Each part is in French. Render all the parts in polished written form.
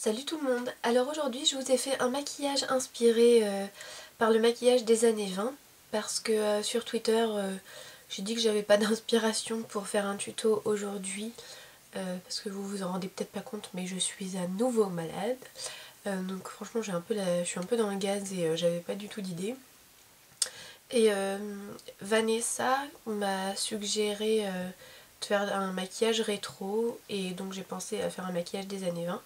Salut tout le monde. Alors aujourd'hui je vous ai fait un maquillage inspiré par le maquillage des années 20 parce que sur Twitter j'ai dit que j'avais pas d'inspiration pour faire un tuto aujourd'hui parce que vous vous en rendez peut-être pas compte mais je suis à nouveau malade. Donc franchement je suis un peu dans le gaz et j'avais pas du tout d'idée. Et Vanessa m'a suggéré de faire un maquillage rétro et donc j'ai pensé à faire un maquillage des années 20.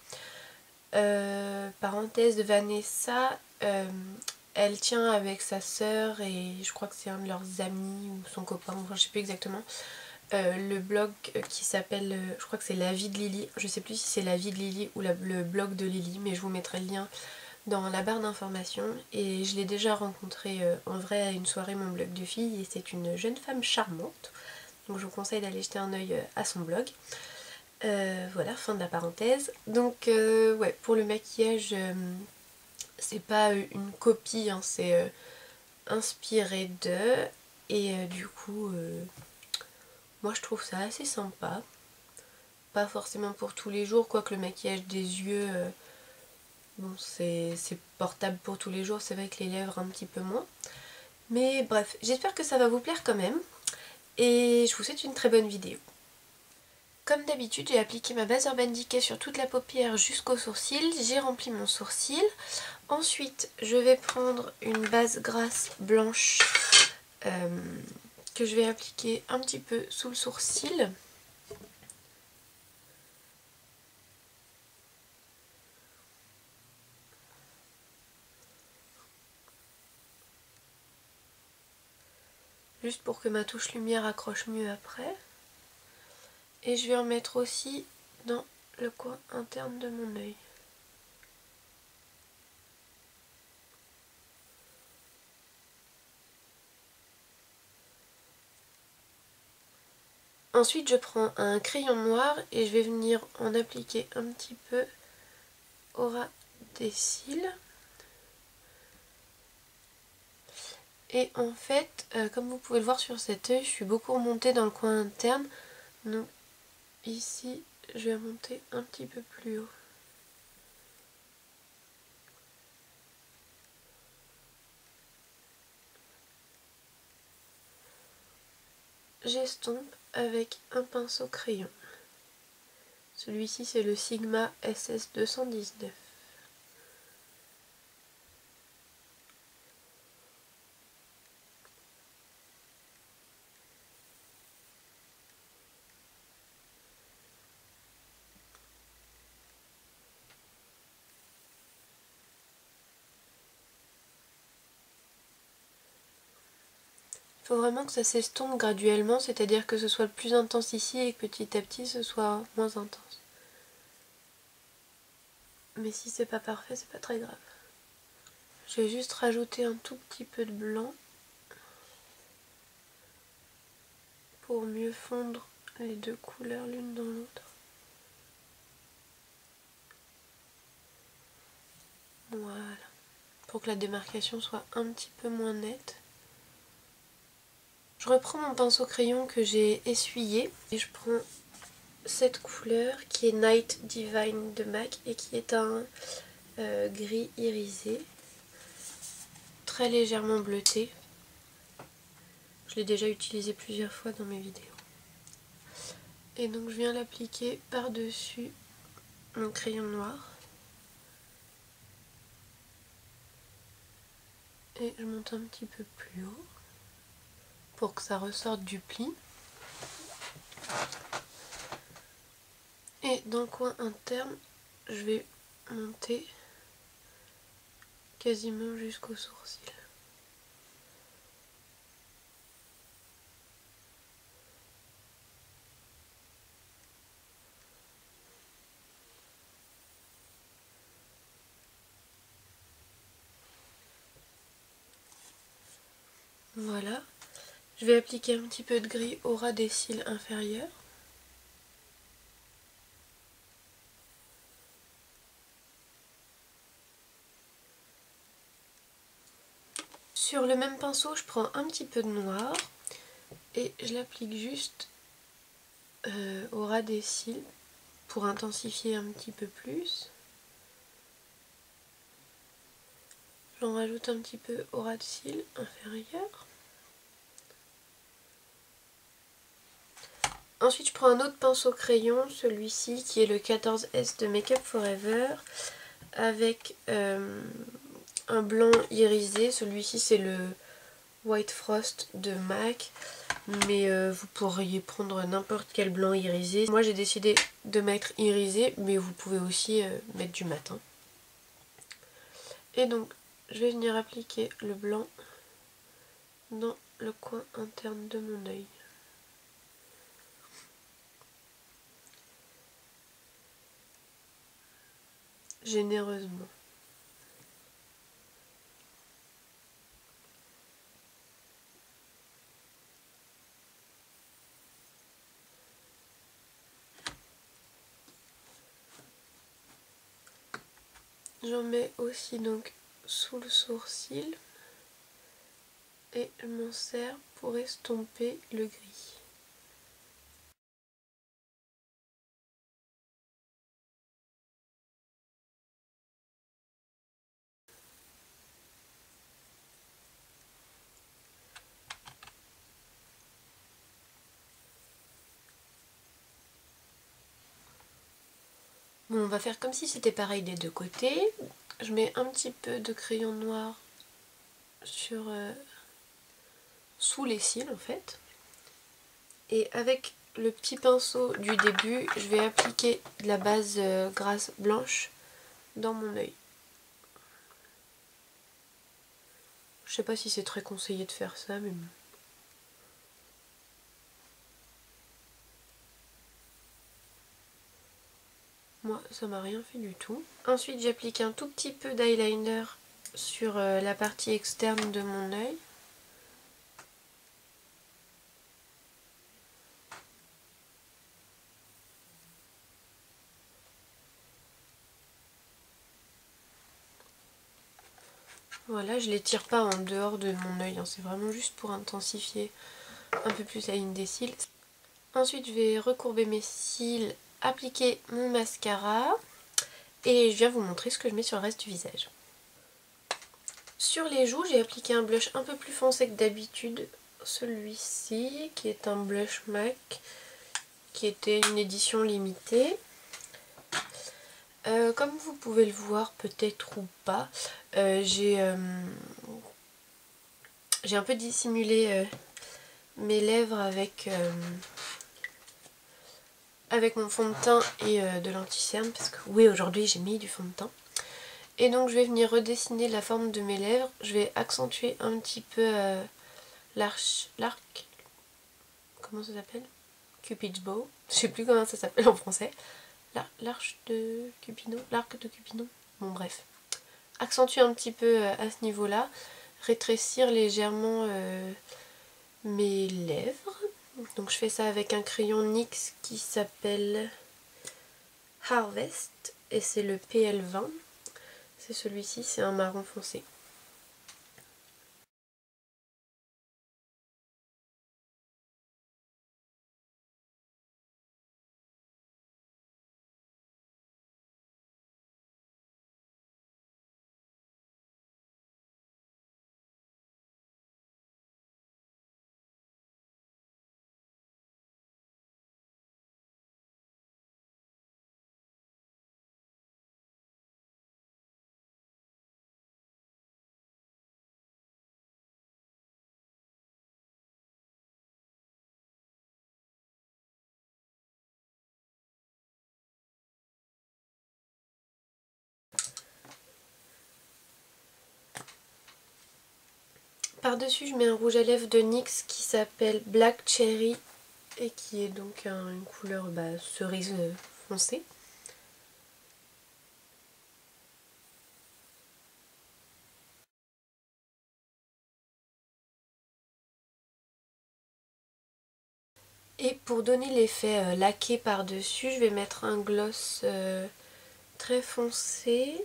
Parenthèse de Vanessa, elle tient avec sa sœur et je crois que c'est un de leurs amis ou son copain, enfin je sais plus exactement, le blog qui s'appelle, je crois que c'est La Vie de Lily, je sais plus si c'est La Vie de Lily ou le blog de Lily, mais je vous mettrai le lien dans la barre d'informations et je l'ai déjà rencontrée en vrai à une soirée mon blog de filles et c'est une jeune femme charmante, donc je vous conseille d'aller jeter un œil à son blog. Voilà, fin de la parenthèse. Donc ouais, pour le maquillage, c'est pas une copie, hein, c'est inspiré de. Et du coup, moi je trouve ça assez sympa. Pas forcément pour tous les jours, quoique le maquillage des yeux, bon c'est portable pour tous les jours, c'est vrai que les lèvres un petit peu moins. Mais bref, j'espère que ça va vous plaire quand même. Et je vous souhaite une très bonne vidéo. Comme d'habitude, j'ai appliqué ma base Urban Decay sur toute la paupière jusqu'au sourcil. J'ai rempli mon sourcil. Ensuite, je vais prendre une base grasse blanche que je vais appliquer un petit peu sous le sourcil. Juste pour que ma touche lumière accroche mieux après. Et je vais en mettre aussi dans le coin interne de mon œil. Ensuite, je prends un crayon noir et je vais venir en appliquer un petit peu au ras des cils. Et en fait, comme vous pouvez le voir sur cet œil, je suis beaucoup remontée dans le coin interne. Donc ici, je vais monter un petit peu plus haut. J'estompe avec un pinceau crayon. Celui-ci c'est le Sigma SS219. Il faut vraiment que ça s'estompe graduellement, c'est-à-dire que ce soit le plus intense ici et que petit à petit ce soit moins intense. Mais si c'est pas parfait, c'est pas très grave. Je vais juste rajouter un tout petit peu de blanc pour mieux fondre les deux couleurs l'une dans l'autre. Voilà. Pour que la démarcation soit un petit peu moins nette. Je reprends mon pinceau crayon que j'ai essuyé et je prends cette couleur qui est Night Divine de MAC et qui est un gris irisé, très légèrement bleuté. Je l'ai déjà utilisé plusieurs fois dans mes vidéos. Et donc je viens l'appliquer par-dessus mon crayon noir. Et je monte un petit peu plus haut pour que ça ressorte du pli. Et dans le coin interne, je vais monter quasiment jusqu'au sourcil. Voilà. Je vais appliquer un petit peu de gris au ras des cils inférieurs. Sur le même pinceau, je prends un petit peu de noir et je l'applique juste au ras des cils pour intensifier un petit peu plus. J'en rajoute un petit peu au ras de cils inférieur. Ensuite je prends un autre pinceau crayon, celui-ci qui est le 14S de Make Up Forever, avec un blanc irisé. Celui-ci c'est le White Frost de MAC, mais vous pourriez prendre n'importe quel blanc irisé. Moi j'ai décidé de mettre irisé, mais vous pouvez aussi mettre du mat. Et donc je vais venir appliquer le blanc dans le coin interne de mon œil. Généreusement. J'en mets aussi donc sous le sourcil et je m'en sers pour estomper le gris. Bon, on va faire comme si c'était pareil des deux côtés. Je mets un petit peu de crayon noir sur sous les cils en fait. Et avec le petit pinceau du début, je vais appliquer de la base grasse blanche dans mon œil. Je sais pas si c'est très conseillé de faire ça, mais bon. Moi, ça m'a rien fait du tout. Ensuite, j'applique un tout petit peu d'eyeliner sur la partie externe de mon œil. Voilà, je l'étire pas en dehors de mon œil, hein, c'est vraiment juste pour intensifier un peu plus la ligne des cils. Ensuite, je vais recourber mes cils, appliquer mon mascara et je viens vous montrer ce que je mets sur le reste du visage. Sur les joues, j'ai appliqué un blush un peu plus foncé que d'habitude, celui-ci qui est un blush MAC qui était une édition limitée. Comme vous pouvez le voir peut-être ou pas, j'ai un peu dissimulé mes lèvres avec mon fond de teint et de l'anti-cerne, parce que oui, aujourd'hui j'ai mis du fond de teint. Et donc je vais venir redessiner la forme de mes lèvres. Je vais accentuer un petit peu l'arc, comment ça s'appelle? Cupid's bow, je sais plus comment ça s'appelle en français. L'arc de Cupidon, bon bref. Accentuer un petit peu à ce niveau-là, rétrécir légèrement mes lèvres. Donc je fais ça avec un crayon NYX qui s'appelle Harvest et c'est le PL20. C'est celui-ci, c'est un marron foncé. Par-dessus, je mets un rouge à lèvres de NYX qui s'appelle Black Cherry et qui est donc une couleur cerise foncée. Et pour donner l'effet laqué par-dessus, je vais mettre un gloss très foncé.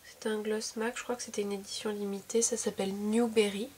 C'est un gloss MAC, je crois que c'était une édition limitée, ça s'appelle Newberry.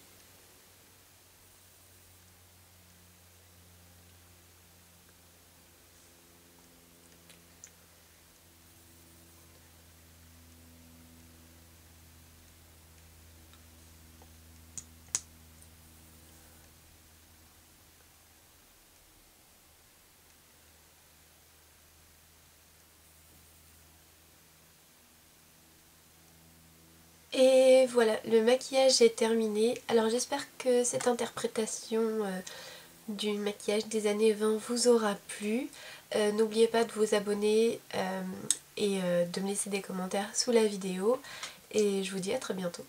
voilà, le maquillage est terminé. Alors j'espère que cette interprétation du maquillage des années 20 vous aura plu. N'oubliez pas de vous abonner et de me laisser des commentaires sous la vidéo. Et je vous dis à très bientôt.